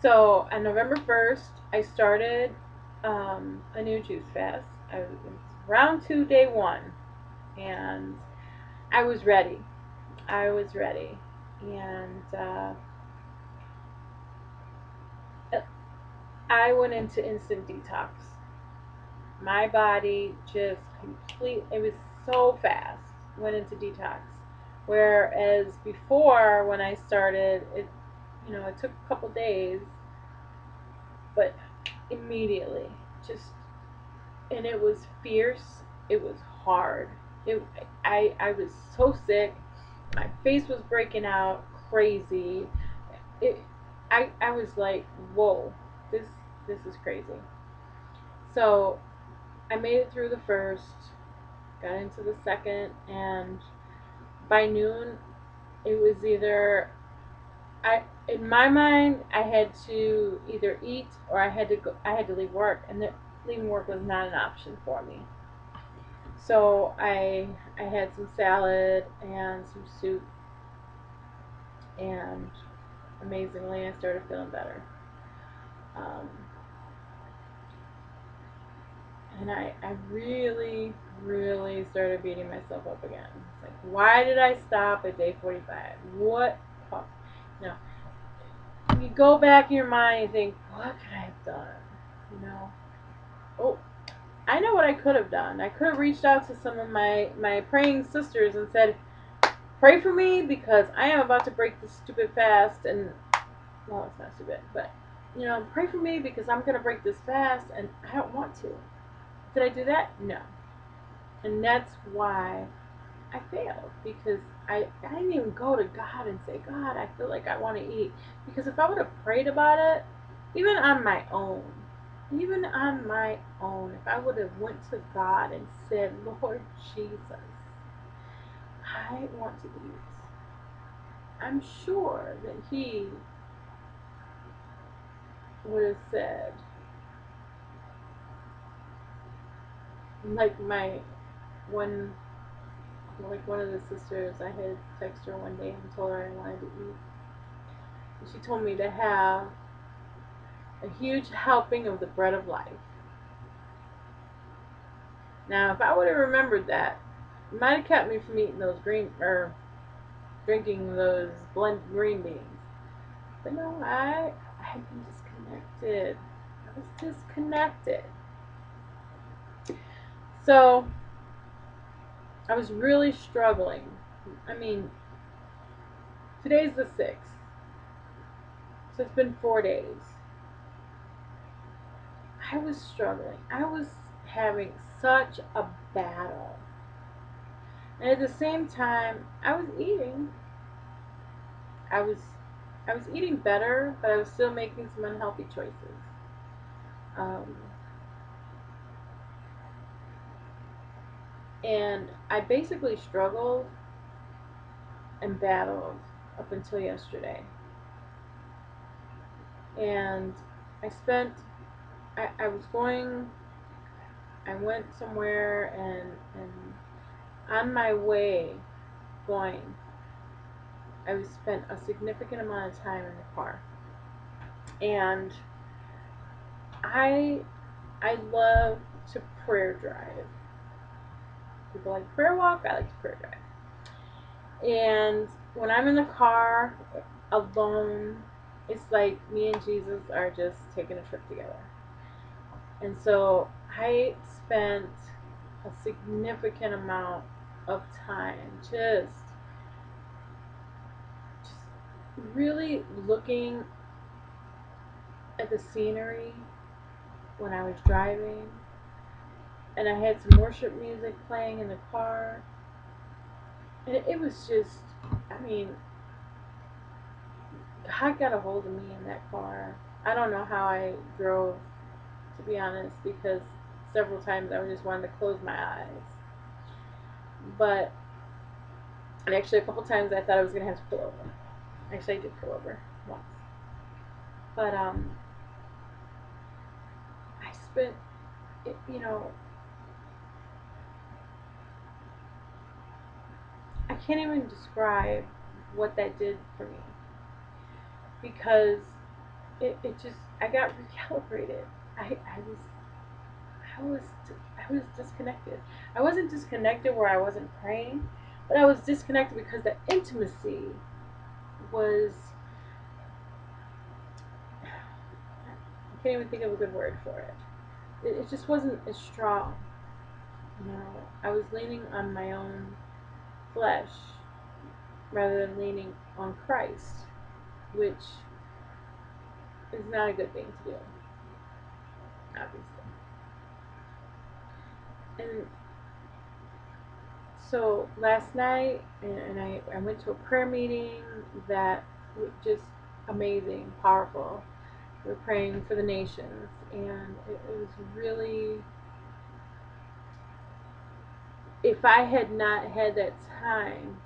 So on November 1st, I started a new juice fast. I was round two, day one, and I was ready. I was ready, and I went into instant detox. My body just complete. It was so fast. Went into detox. Whereas before, when I started, it took a couple days, but immediately, just and it was fierce. It was hard. It, I was so sick. My face was breaking out, crazy. It, I was like, whoa, this, this is crazy. So I made it through the first, got into the second, and by noon, it was either in my mind, I had to either eat or I had to leave work, and leaving work was not an option for me. So I had some salad and some soup, and amazingly, I started feeling better. Um, and I really, really started beating myself up again. It's like, why did I stop at day 45? What? You know, you go back in your mind and think, what could I have done? You know, oh, I know what I could have done. I could have reached out to some of my praying sisters and said, pray for me because I am about to break this stupid fast. And, well, it's not stupid, but, pray for me because I'm going to break this fast and I don't want to. Did I do that? No. And that's why I failed because I didn't even go to God and say, God, I feel like I want to eat. Because if I would have prayed about it, even on my own, even on my own, if I would have went to God and said, Lord Jesus, I want to eat, I'm sure that He would have said, like my one, like one of the sisters, I had texted her one day and told her I wanted to eat. And she told me to have a huge helping of the bread of life. Now, if I would have remembered that, it might have kept me from eating those green or drinking those blended green beans. But no, I had been disconnected. I was disconnected. So I was really struggling. I mean, today's the 6th, so it's been 4 days. I was struggling. I was having such a battle. And at the same time, I was eating. I was I was eating better, but I was still making some unhealthy choices. Um, and I basically struggled and battled up until yesterday. And I spent, I was going, I went somewhere and on my way going, I spent a significant amount of time in the car. And I, I love to prayer drive. People like prayer walk, I like to prayer drive. And when I'm in the car alone, it's like me and Jesus are just taking a trip together. And so I spent a significant amount of time just really looking at the scenery when I was driving. And I had some worship music playing in the car. And it was just, I mean, God got a hold of me in that car. I don't know how I drove, to be honest, because several times I just wanted to close my eyes. But, and actually, a couple times I thought I was going to have to pull over. Actually, I did pull over once. But, I spent, it, I can't even describe what that did for me. Because it just, I got recalibrated. I, I was I was I was disconnected. I wasn't disconnected where I wasn't praying, but I was disconnected because the intimacy was, I can't even think of a good word for it. It just wasn't as strong. You know, I was leaning on my own flesh rather than leaning on Christ, which is not a good thing to do, obviously. And so last night, and I went to a prayer meeting that was just amazing, powerful. We were praying for the nations, and it was really, if I had not had that time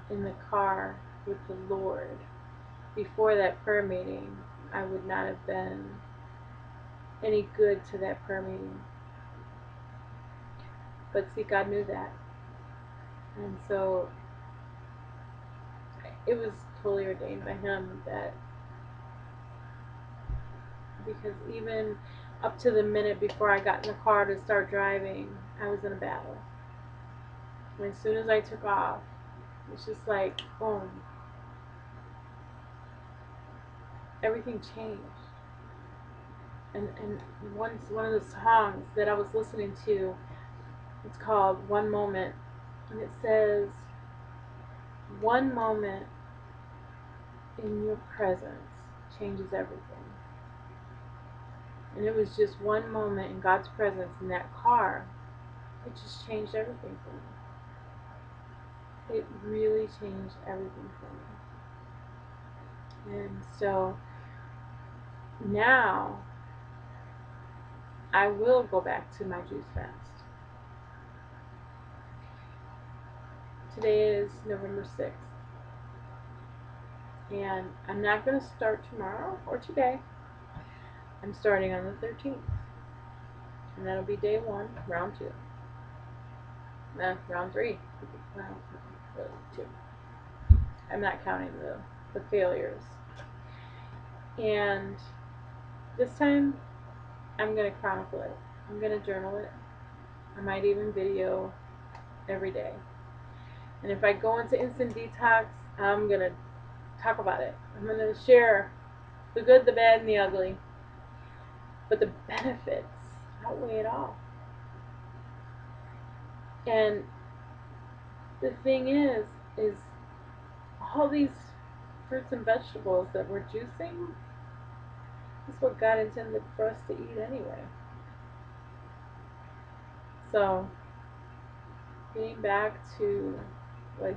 in the car with the Lord before that prayer meeting, I would not have been any good to that prayer meeting. But see, God knew that. And so it was totally ordained by Him that, because even up to the minute before I got in the car to start driving, I was in a battle. And as soon as I took off, it's just like, boom, everything changed. And one of the songs that I was listening to, it's called One Moment, and it says, one moment in your presence changes everything. And it was just one moment in God's presence in that car. It just changed everything for me. It really changed everything for me. And so now I will go back to my juice fast. Today is November 6th. And I'm not going to start tomorrow or today. I'm starting on the 13th. And that'll be day 1, round 2. Round 3. Well, really 2. I'm not counting the failures. And this time, I'm going to chronicle it. I'm going to journal it. I might even video every day. And if I go into instant detox, I'm going to talk about it. I'm going to share the good, the bad, and the ugly. But the benefits outweigh it all. And the thing is all these fruits and vegetables that we're juicing is what God intended for us to eat anyway. So, getting back to what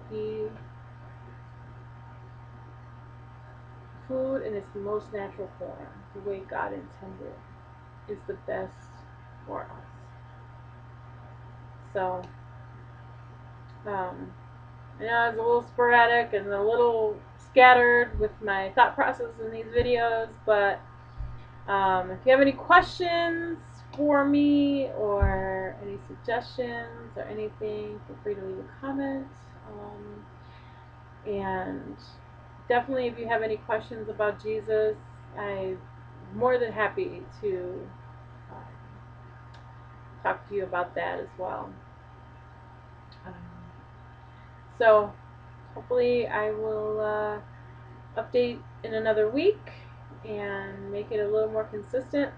food in its most natural form, the way God intended, is the best for us. So, I know it's a little sporadic and a little scattered with my thought process in these videos, but if you have any questions for me or any suggestions or anything, feel free to leave a comment. And definitely, if you have any questions about Jesus, I'm more than happy to talk to you about that as well. So hopefully I will update in another week and make it a little more consistent.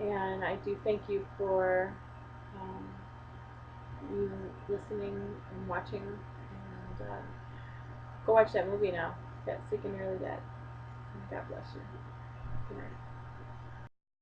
And I do thank you for you listening and watching. And go watch that movie now. That Sick and Nearly Dead. God bless you. Good night.